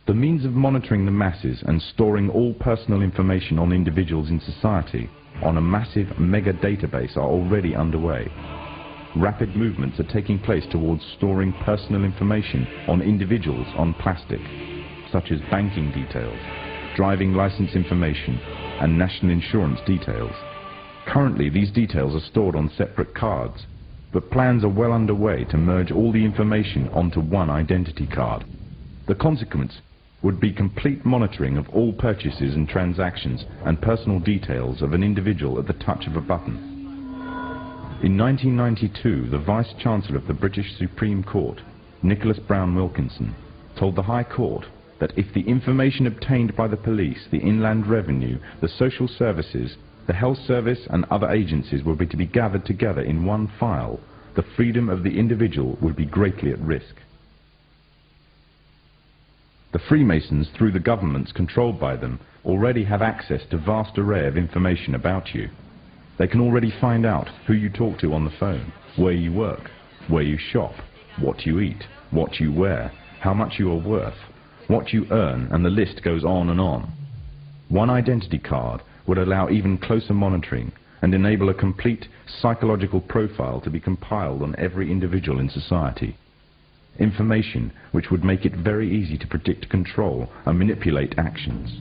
The means of monitoring the masses and storing all personal information on individuals in society on a massive mega database are already underway. Rapid movements are taking place towards storing personal information on individuals on plastic, such as banking details, driving license information, and national insurance details. Currently, these details are stored on separate cards, but plans are well underway to merge all the information onto one identity card. The consequence would be complete monitoring of all purchases and transactions and personal details of an individual at the touch of a button. In 1992, the Vice-Chancellor of the British Supreme Court, Nicholas Brown Wilkinson, told the High Court that if the information obtained by the police, the Inland Revenue, the social services, the health service and other agencies were to be gathered together in one file, the freedom of the individual would be greatly at risk. The Freemasons, through the governments controlled by them, already have access to a vast array of information about you. They can already find out who you talk to on the phone, where you work, where you shop, what you eat, what you wear, how much you are worth, what you earn, and the list goes on and on. One identity card would allow even closer monitoring and enable a complete psychological profile to be compiled on every individual in society. Information which would make it very easy to predict, control, and manipulate actions.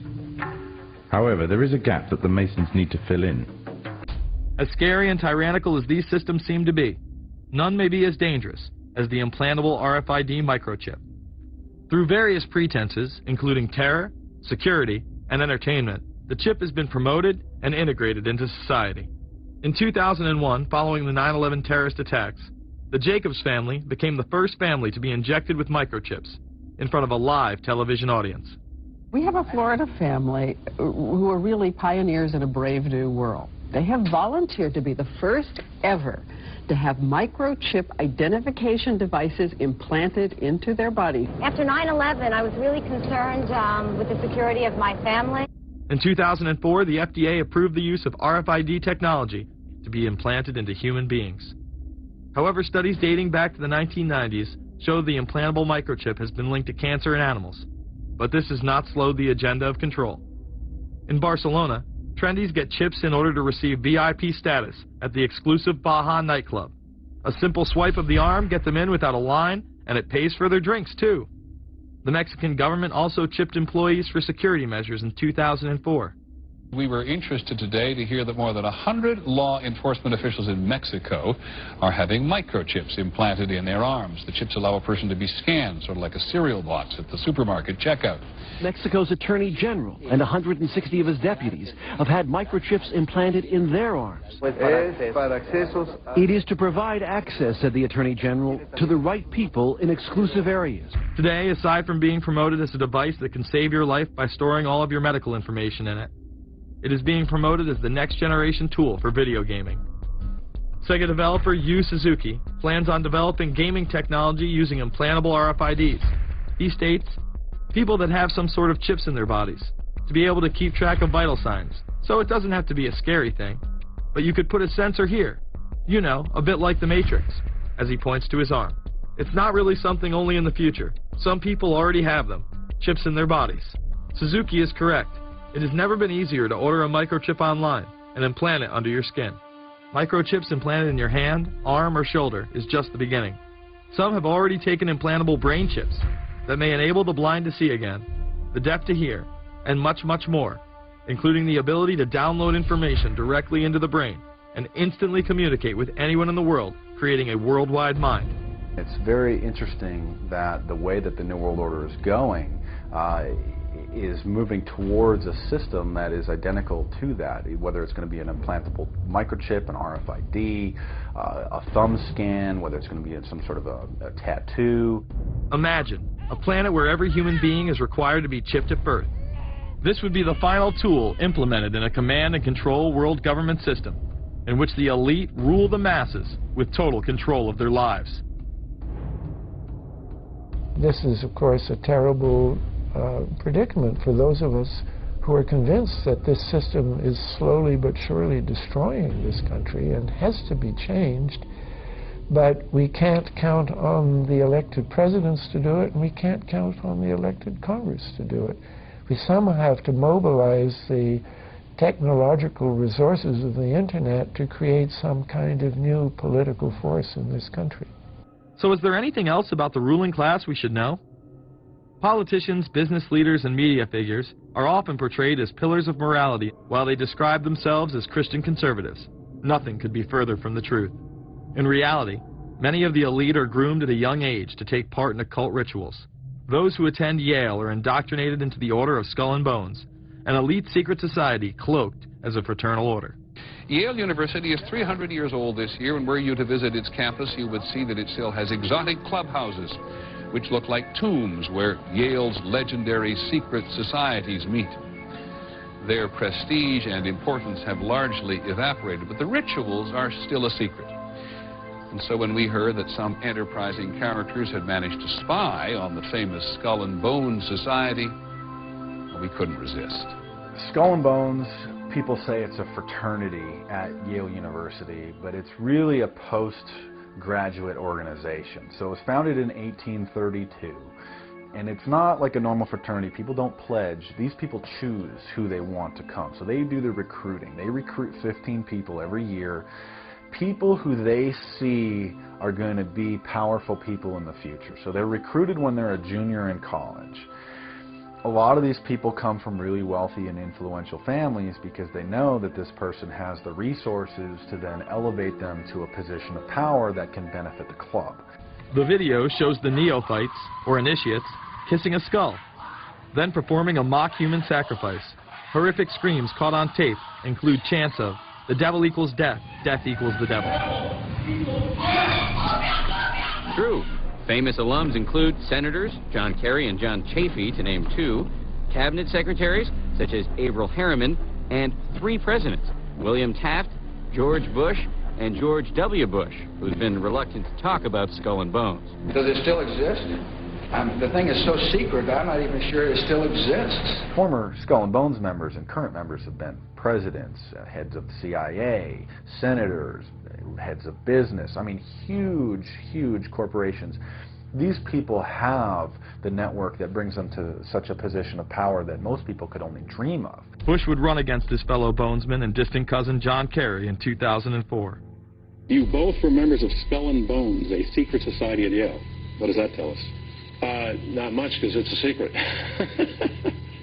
However, there is a gap that the Masons need to fill in. As scary and tyrannical as these systems seem to be, none may be as dangerous as the implantable RFID microchip. Through various pretenses, including terror, security, and entertainment, the chip has been promoted and integrated into society. In 2001, following the 9/11 terrorist attacks, the Jacobs family became the first family to be injected with microchips in front of a live television audience. We have a Florida family who are really pioneers in a brave new world. They have volunteered to be the first ever to have microchip identification devices implanted into their body. After 9/11, I was really concerned with the security of my family. In 2004, the FDA approved the use of RFID technology to be implanted into human beings. However, studies dating back to the 1990s show the implantable microchip has been linked to cancer in animals, but this has not slowed the agenda of control. In Barcelona, trendies get chips in order to receive VIP status at the exclusive Baja nightclub. A simple swipe of the arm gets them in without a line, and it pays for their drinks too. The Mexican government also chipped employees for security measures in 2004. We were interested today to hear that more than 100 law enforcement officials in Mexico are having microchips implanted in their arms. The chips allow a person to be scanned, sort of like a cereal box at the supermarket checkout. Mexico's Attorney General and 160 of his deputies have had microchips implanted in their arms. It is to provide access, said the Attorney General, to the right people in exclusive areas. Today, aside from being promoted as a device that can save your life by storing all of your medical information in it, it is being promoted as the next generation tool for video gaming. Sega developer Yu Suzuki plans on developing gaming technology using implantable RFIDs. He states, people that have some sort of chips in their bodies, to be able to keep track of vital signs. So it doesn't have to be a scary thing, but you could put a sensor here, you know, a bit like the Matrix, as he points to his arm. It's not really something only in the future. Some people already have them, chips in their bodies. Suzuki is correct. It has never been easier to order a microchip online and implant it under your skin. Microchips implanted in your hand, arm, or shoulder is just the beginning. Some have already taken implantable brain chips that may enable the blind to see again, the deaf to hear, and much, much more, including the ability to download information directly into the brain and instantly communicate with anyone in the world, creating a worldwide mind. It's very interesting that the way that the New World Order is going is moving towards a system that is identical to that, whether it's going to be an implantable microchip, an RFID, a thumb scan, whether it's going to be some sort of a tattoo. Imagine a planet where every human being is required to be chipped at birth. This would be the final tool implemented in a command and control world government system in which the elite rule the masses with total control of their lives. This is, of course, a terrible predicament for those of us who are convinced that this system is slowly but surely destroying this country and has to be changed. But we can't count on the elected presidents to do it, and we can't count on the elected Congress to do it. We somehow have to mobilize the technological resources of the internet to create some kind of new political force in this country. So is there anything else about the ruling class we should know? Politicians, business leaders, and media figures are often portrayed as pillars of morality while they describe themselves as Christian conservatives. Nothing could be further from the truth. In reality, many of the elite are groomed at a young age to take part in occult rituals. Those who attend Yale are indoctrinated into the Order of Skull and Bones, an elite secret society cloaked as a fraternal order. Yale University is 300 years old this year, and were you to visit its campus, you would see that it still has exotic clubhouses, which look like tombs where Yale's legendary secret societies meet. Their prestige and importance have largely evaporated, but the rituals are still a secret. And so when we heard that some enterprising characters had managed to spy on the famous Skull and Bones Society, we couldn't resist. Skull and Bones, people say it's a fraternity at Yale University, but it's really a postgraduate organization. So it was founded in 1832, and it's not like a normal fraternity. People don't pledge. These people choose who they want to come. So they do the recruiting. They recruit 15 people every year, people who they see are going to be powerful people in the future. So they're recruited when they're a junior in college. A lot of these people come from really wealthy and influential families because they know that this person has the resources to then elevate them to a position of power that can benefit the club. The video shows the neophytes, or initiates, kissing a skull, then performing a mock human sacrifice. Horrific screams caught on tape include chants of, "The devil equals death, death equals the devil." True. Famous alums include Senators John Kerry and John Chafee, to name two, cabinet secretaries such as Averell Harriman, and 3 presidents, William Taft, George Bush, and George W. Bush, who's been reluctant to talk about Skull and Bones. Does it still exist? The thing is so secret, I'm not even sure it still exists. Former Skull and Bones members and current members have been presidents, heads of the CIA, senators, heads of business. I mean, huge, huge corporations. These people have the network that brings them to such a position of power that most people could only dream of. Bush would run against his fellow bonesman and distant cousin John Kerry in 2004. You both were members of Skull and Bones, a secret society at Yale. What does that tell us? Not much, because it's a secret.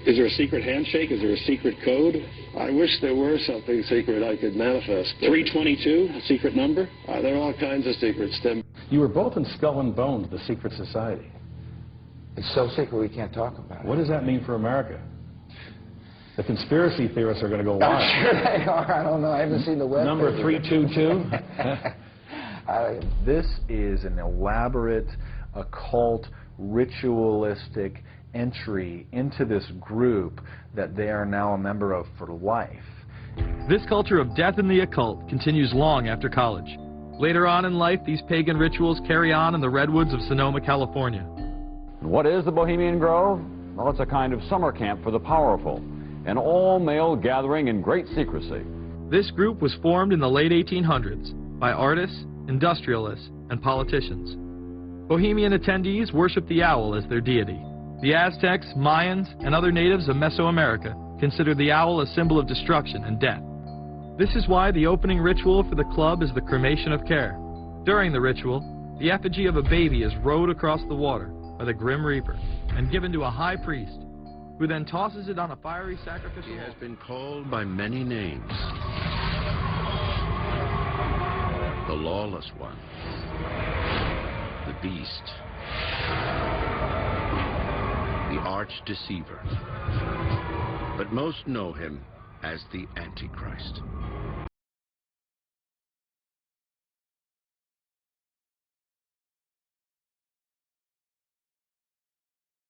Is there a secret handshake? Is there a secret code? I wish there were something secret I could manifest. 322, a secret number? There are all kinds of secrets, Tim. You were both in Skull and Bones, the secret society. It's so secret we can't talk about it. What does that mean for America? The conspiracy theorists are going to go wild. I'm sure they are. I don't know. I haven't seen the web. Number 322? This is an elaborate, occult, ritualistic entry into this group that they are now a member of for life. This culture of death and the occult continues long after college. Later on in life, these pagan rituals carry on in the redwoods of Sonoma, California. What is the Bohemian Grove? Well, it's a kind of summer camp for the powerful, an all-male gathering in great secrecy. This group was formed in the late 1800s by artists, industrialists, and politicians. Bohemian attendees worship the owl as their deity. The Aztecs, Mayans, and other natives of Mesoamerica considered the owl a symbol of destruction and death. This is why the opening ritual for the club is the cremation of care. During the ritual, the effigy of a baby is rowed across the water by the Grim Reaper and given to a high priest, who then tosses it on a fiery sacrificial. He has been called by many names. The Lawless One, the Beast, the Arch Deceiver, but most know him as the Antichrist.